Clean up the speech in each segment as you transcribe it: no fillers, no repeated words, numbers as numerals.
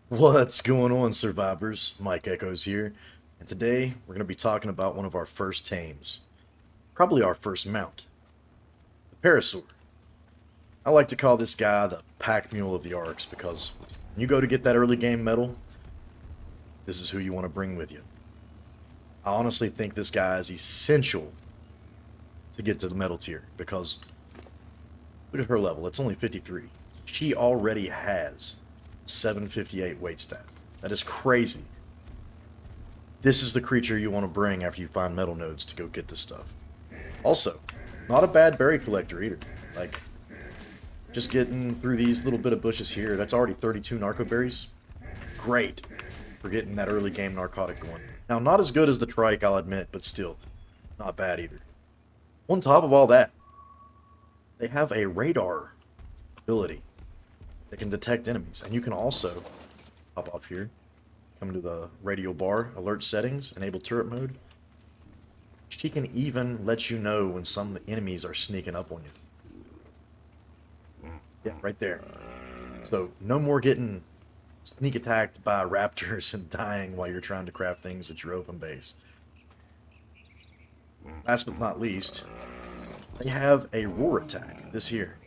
What's going on, survivors? Mike Echoes here, and today we're going to be talking about one of our first tames. Probably our first mount, the Parasaur. I like to call this guy the pack mule of the Arks because when you go to get that early game medal, this is who you want to bring with you. I honestly think this guy is essential to get to the medal tier because look at her level, it's only 53. She already has 758 weight stat. That is crazy. This is the creature you want to bring after you find metal nodes to go get this stuff. Also, not a bad berry collector either. Like, just getting through these little bit of bushes here, that's already 32 narco berries. Great for getting that early game narcotic going. Now, not as good as the trike, I'll admit, but still, not bad either. On top of all that, they have a radar ability that can detect enemies. And you can also hop off here, come to the radio bar, alert settings, enable turret mode. She can even let you know when some enemies are sneaking up on you. Yeah, right there. So no more getting sneak attacked by raptors and dying while you're trying to craft things at your open base. Last but not least, they have a roar attack, this here.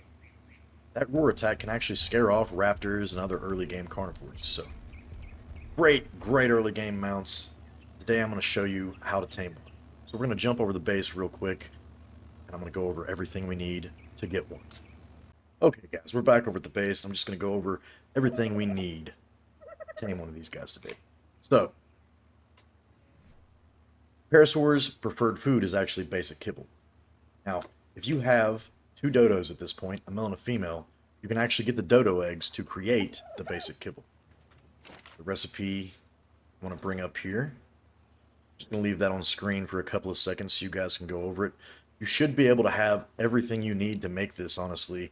That roar attack can actually scare off raptors and other early game carnivores. So great early game mounts. Today I'm going to show you how to tame one. So we're going to jump over the base real quick, and I'm going to go over everything we need to get one. Okay guys, we're back over at the base. I'm just going to go over everything we need to tame one of these guys today. So, Parasaur's preferred food is actually basic kibble. Now, if you have two dodos at this point, a male and a female, you can actually get the dodo eggs to create the basic kibble. The recipe I want to bring up here. Just going to leave that on screen for a couple of seconds so you guys can go over it. You should be able to have everything you need to make this, honestly,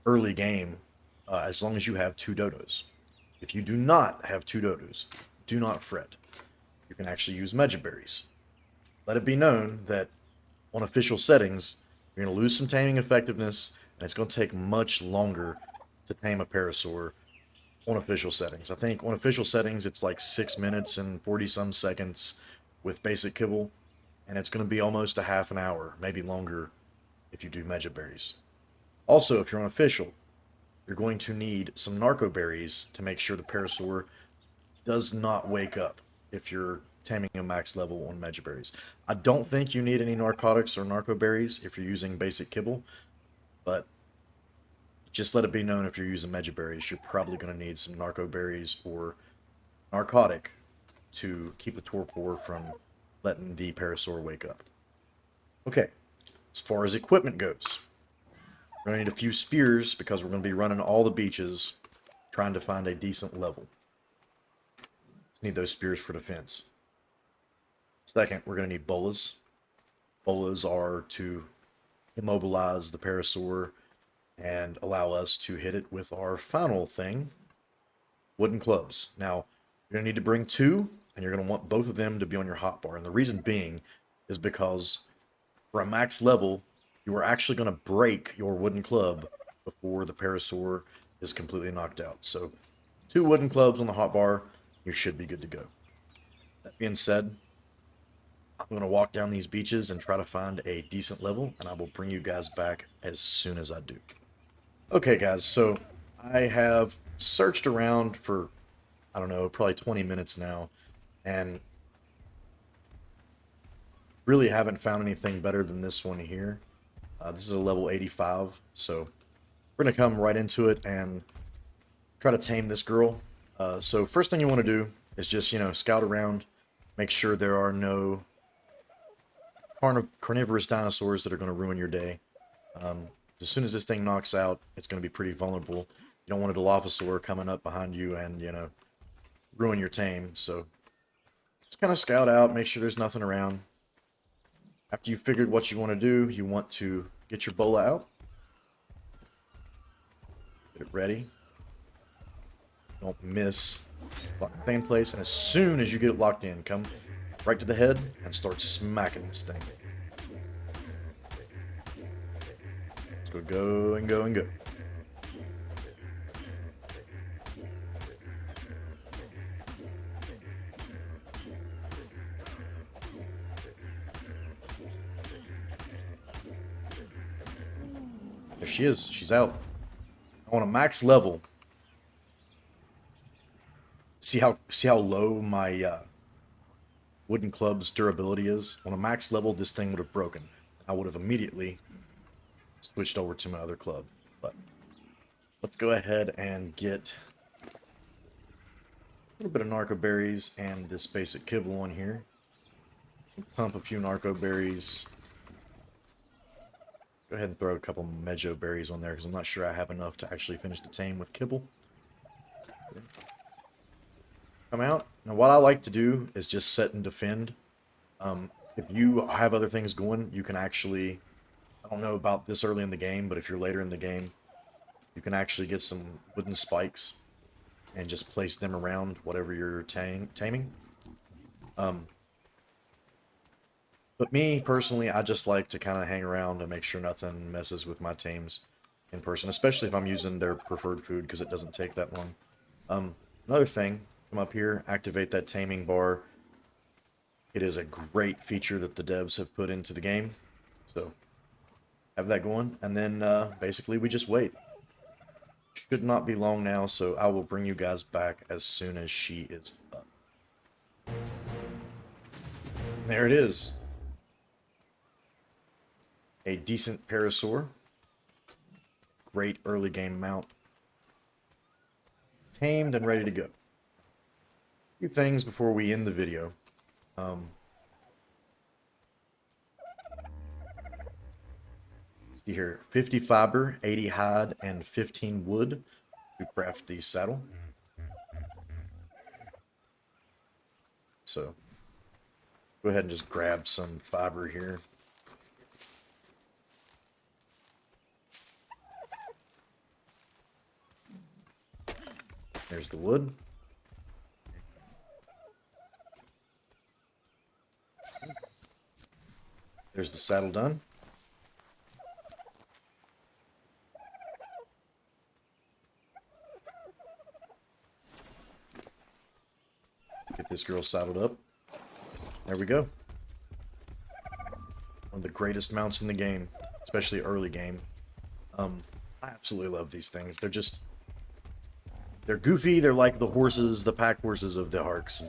early game, as long as you have two dodos. If you do not have two dodos, do not fret. You can actually use megaberries. Let it be known that on official settings, you're going to lose some taming effectiveness, and it's going to take much longer to tame a Parasaur on official settings. I think on official settings, it's like 6 minutes and 40-some seconds with basic kibble, and it's going to be almost a half an hour, maybe longer, if you do megaberries. Also, if you're on official, you're going to need some narco berries to make sure the Parasaur does not wake up if you're taming a max level on megaberries. I don't think you need any narcotics or narco berries if you're using basic kibble, but just let it be known if you're using megaberries, you're probably going to need some narco berries or narcotic to keep the torpor from letting the Parasaur wake up. Okay, as far as equipment goes, we're going to need a few spears because we're going to be running all the beaches trying to find a decent level. Need those spears for defense. Second, we're going to need bolas. Bolas are to immobilize the Parasaur and allow us to hit it with our final thing, wooden clubs. Now, you're going to need to bring two, and you're going to want both of them to be on your hotbar. And the reason being is because for a max level, you are actually going to break your wooden club before the Parasaur is completely knocked out. So, two wooden clubs on the hotbar, you should be good to go. That being said, I'm going to walk down these beaches and try to find a decent level, and I will bring you guys back as soon as I do. Okay, guys, so I have searched around for, I don't know, probably 20 minutes now, and really haven't found anything better than this one here. This is a level 85, so we're going to come right into it and try to tame this girl. So first thing you want to do is just, scout around, make sure there are no carnivorous dinosaurs that are going to ruin your day. As soon as this thing knocks out, it's going to be pretty vulnerable. You don't want a Dilophosaur coming up behind you and, ruin your tame. So just kind of scout out, make sure there's nothing around. After you've figured what you want to do, you want to get your bola out. Get it ready. Don't miss. Lock the thing in place, and as soon as you get it locked in, come right to the head and start smacking this thing. Let's go and go and go. There she is. She's out. I want a max level. See how low my wooden club's durability is? On a max level, this thing would have broken. I would have immediately switched over to my other club. But let's go ahead and get a little bit of narco berries and this basic kibble on here. Pump a few narco berries. Go ahead and throw a couple mejo berries on there because I'm not sure I have enough to actually finish the tame with kibble. Come out. Now what I like to do is just set and defend. If you have other things going, you can actually, I don't know about this early in the game, but if you're later in the game, you can actually get some wooden spikes and just place them around whatever you're taming. But me, personally, I just like to kind of hang around and make sure nothing messes with my tames in person, especially if I'm using their preferred food because it doesn't take that long. Another thing, come up here, activate that taming bar. It is a great feature that the devs have put into the game. So, have that going, and then basically we just wait. Should not be long now, so I will bring you guys back as soon as she is up. There it is. A decent Parasaur. Great early game mount. Tamed and ready to go. A few things before we end the video. See here, 50 fiber, 80 hide, and 15 wood to craft the saddle. So, go ahead and just grab some fiber here. There's the wood. There's the saddle done. Get this girl saddled up. There we go. One of the greatest mounts in the game, especially early game. I absolutely love these things. They're goofy. They're like the horses, the pack horses of the arcs.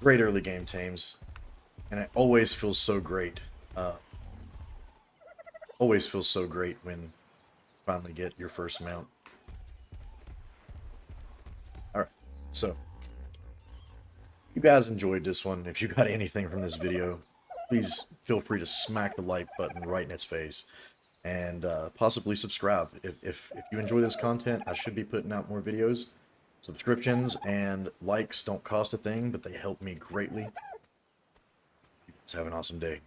Great early game tames. And it always feels so great. Always feels so great when you finally get your first mount. Alright, so you guys enjoyed this one. If you got anything from this video, please feel free to smack the like button right in its face. And possibly subscribe. If you enjoy this content, I should be putting out more videos. Subscriptions and likes don't cost a thing, but they help me greatly. You guys have an awesome day.